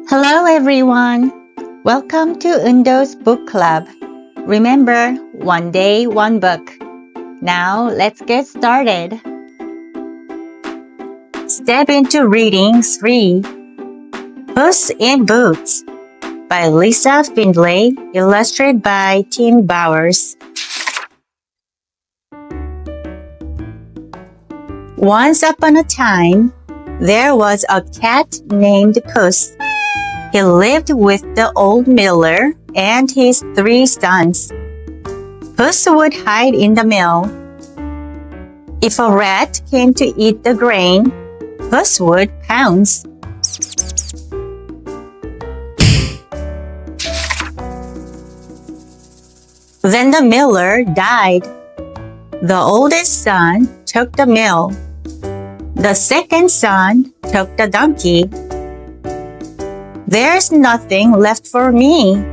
Hello everyone! Welcome to Eundo's Book Club. Remember, one day, one book. Now let's get started. Step into reading 3. Puss in Boots by Lisa Findlay, illustrated by Tim Bowers. Once upon a time, there was a cat named Puss. He lived with the old miller and his 3 sons. Puss would hide in the mill. If a rat came to eat the grain, Puss would pounce. Then the miller died. The oldest son took the mill. The second son took the donkey. "There's nothing left for me,"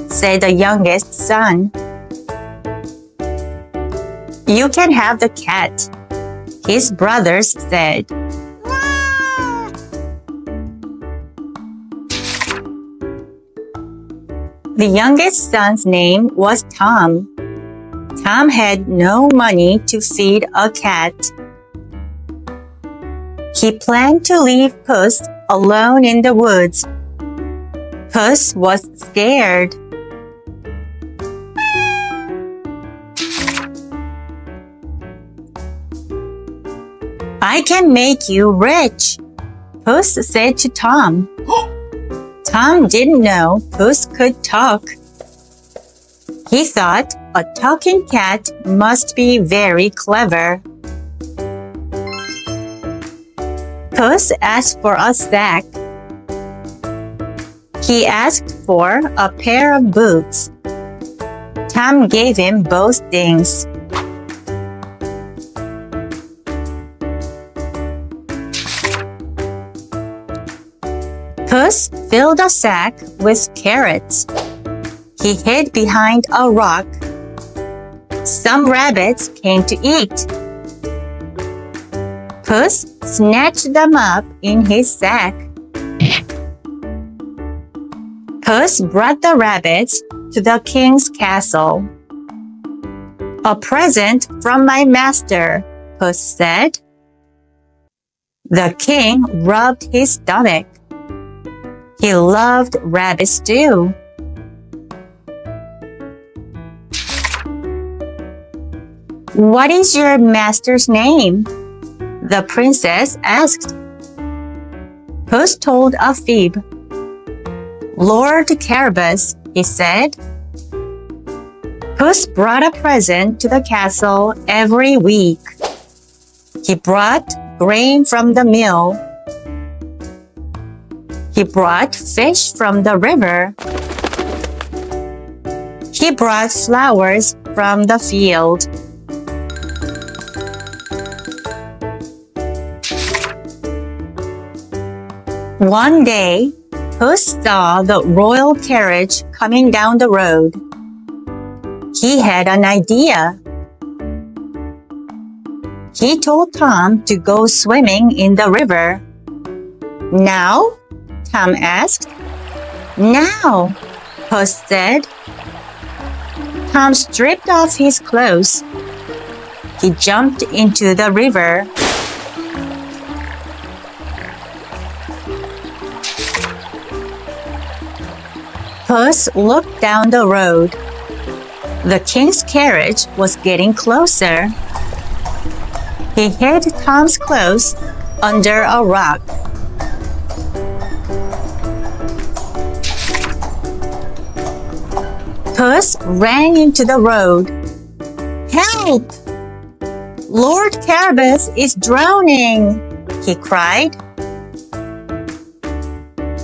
said the youngest son. "You can have the cat," his brothers said. The youngest son's name was Tom. Tom had no money to feed a cat. He planned to leave Puss alone in the woods. Puss was scared. "I can make you rich," Puss said to Tom. Tom didn't know Puss could talk. He thought a talking cat must be very clever. Puss asked for a sack. He asked for a pair of boots. Tom gave him both things. Puss filled a sack with carrots. He hid behind a rock. Some rabbits came to eat. Puss snatched them up in his sack. Puss brought the rabbits to the king's castle. "A present from my master," Puss said. The king rubbed his stomach. He loved rabbit stew. "What is your master's name?" the princess asked. Puss told a fib. "Lord Carabas," he said. Puss brought a present to the castle every week. He brought grain from the mill. He brought fish from the river. He brought flowers from the field. One day, Puss saw the royal carriage coming down the road. He had an idea. He told Tom to go swimming in the river. "Now?" Tom asked. "Now," Puss said. Tom stripped off his clothes. He jumped into the river. Puss looked down the road. The king's carriage was getting closer. He hid Tom's clothes under a rock. Puss ran into the road. "Help! Lord Carabas is drowning!" he cried.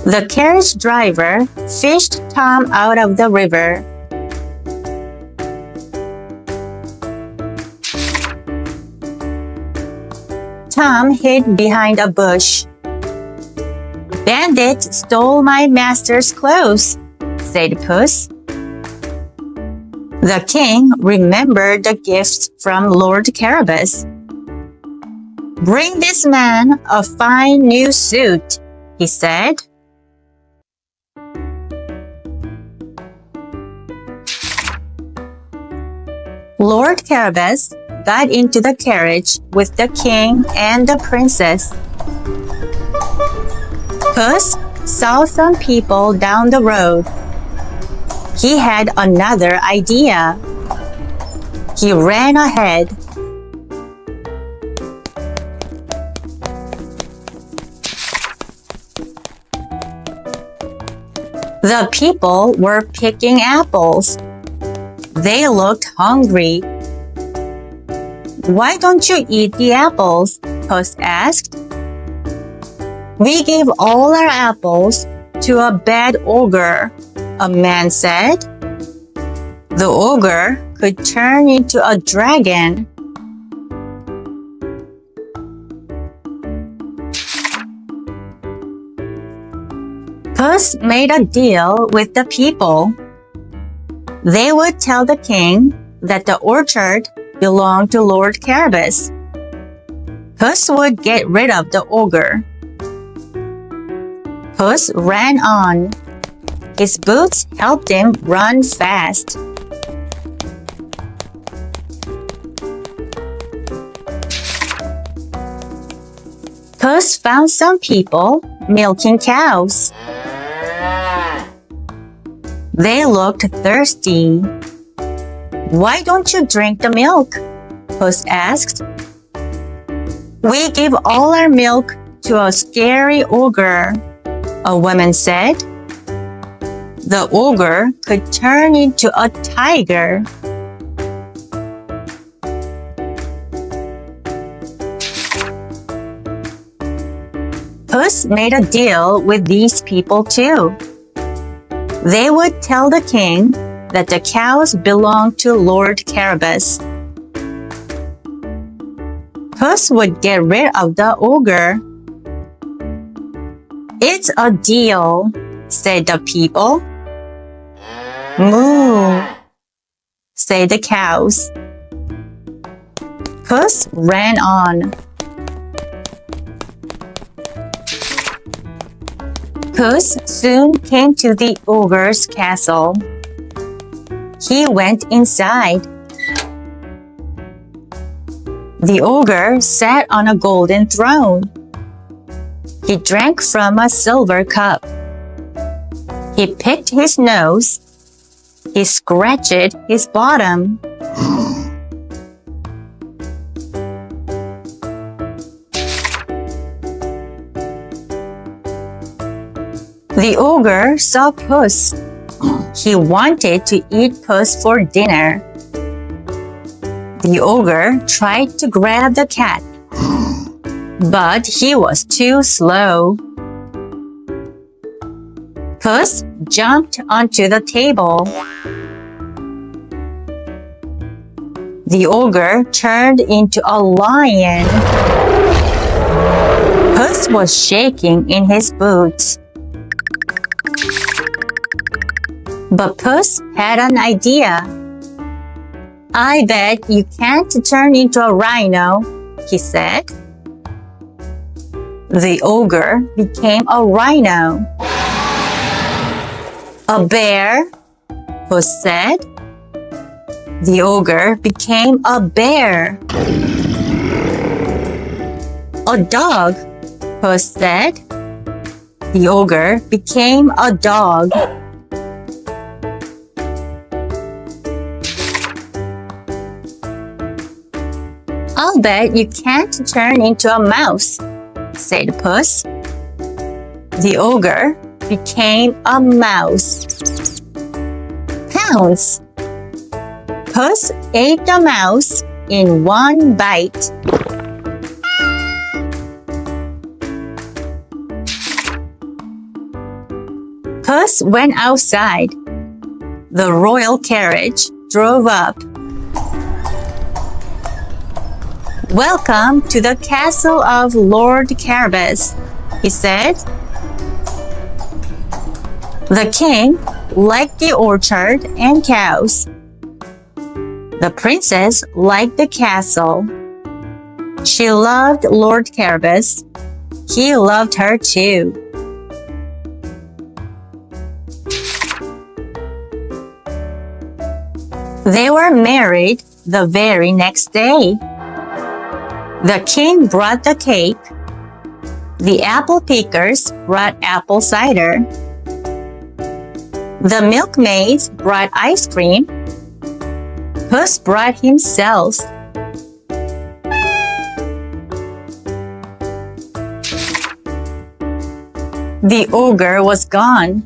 The carriage driver fished Tom out of the river. Tom hid behind a bush. "Bandit stole my master's clothes," said Puss. The king remembered the gifts from Lord Carabas. "Bring this man a fine new suit," he said. Lord Carabas got into the carriage with the king and the princess. Puss saw some people down the road. He had another idea. He ran ahead. The people were picking apples. They looked hungry. "Why don't you eat the apples?" Puss asked. "We gave all our apples to a bad ogre," a man said. The ogre could turn into a dragon. Puss made a deal with the people. They would tell the king that the orchard belonged to Lord Carabas. Puss would get rid of the ogre. Puss ran on. His boots helped him run fast. Puss found some people milking cows. They looked thirsty. "Why don't you drink the milk?" Puss asked. "We give all our milk to a scary ogre," a woman said. The ogre could turn into a tiger. Puss made a deal with these people too. They would tell the king that the cows belonged to Lord Carabas. Puss would get rid of the ogre. "It's a deal," said the people. "Moo," said the cows. Puss ran on. Puss soon came to the ogre's castle. He went inside. The ogre sat on a golden throne. He drank from a silver cup. He picked his nose. He scratched his bottom. The ogre saw Puss. He wanted to eat Puss for dinner. The ogre tried to grab the cat, but he was too slow. Puss jumped onto the table. The ogre turned into a lion. Puss was shaking in his boots. But Puss had an idea. "I bet you can't turn into a rhino," he said. The ogre became a rhino. "A bear," Puss said. The ogre became a bear. "A dog," Puss said. The ogre became a dog. "I'll bet you can't turn into a mouse," said Puss. The ogre became a mouse. Pounce! Puss ate the mouse in one bite. Puss went outside. The royal carriage drove up. "Welcome to the castle of Lord Carabas," he said. The king liked the orchard and cows. The princess liked the castle. She loved Lord Carabas. He loved her too. They were married the very next day. The king brought the cake. The apple pickers brought apple cider. The milkmaids brought ice cream. Puss brought himself. The ogre was gone,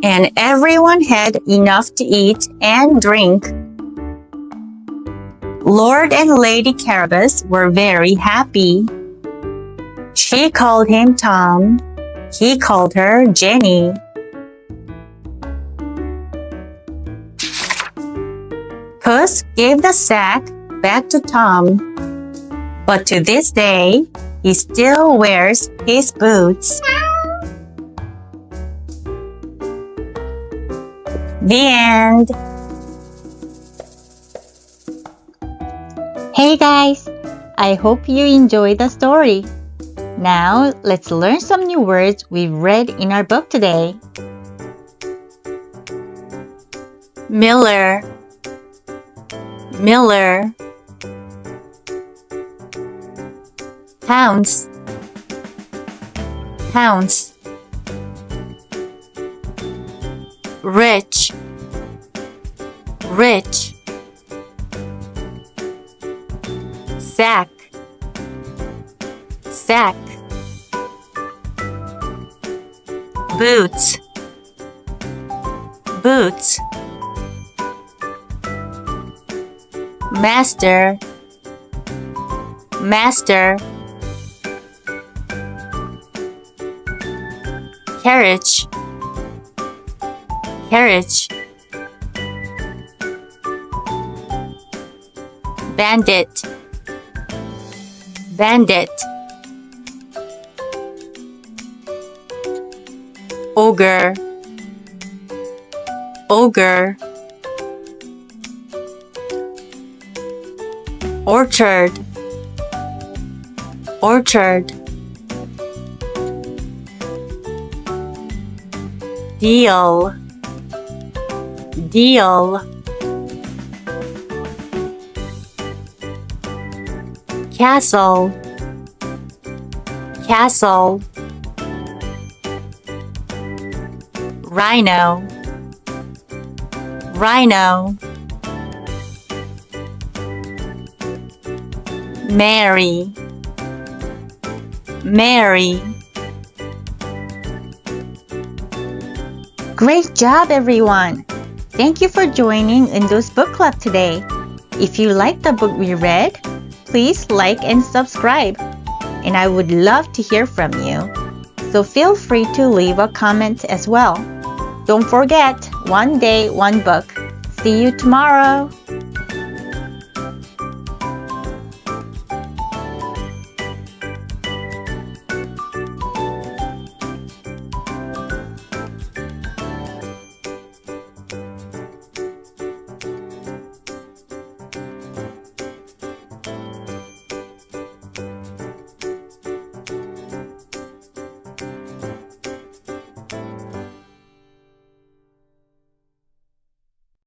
and everyone had enough to eat and drink. Lord and Lady Carabas were very happy. She called him Tom. He called her Jenny. Puss gave the sack back to Tom, but to this day, he still wears his boots. The end. Hey guys, I hope you enjoyed the story. Now, let's learn some new words we've read in our book today. Miller, Miller. Pounce, Pounce. Rich, Rich. Sack, Sack. Boots, Boots. Master, Master. Carriage, Carriage. Bandit, Bandit. Ogre, Ogre. Orchard, Orchard. Deal, Deal. Castle, Castle. Rhino, Rhino. Mary, Mary. Great job, everyone! Thank you for joining Eundo's book club today. If you liked the book we read, please like and subscribe. And I would love to hear from you. So feel free to leave a comment as well. Don't forget, one day, one book. See you tomorrow!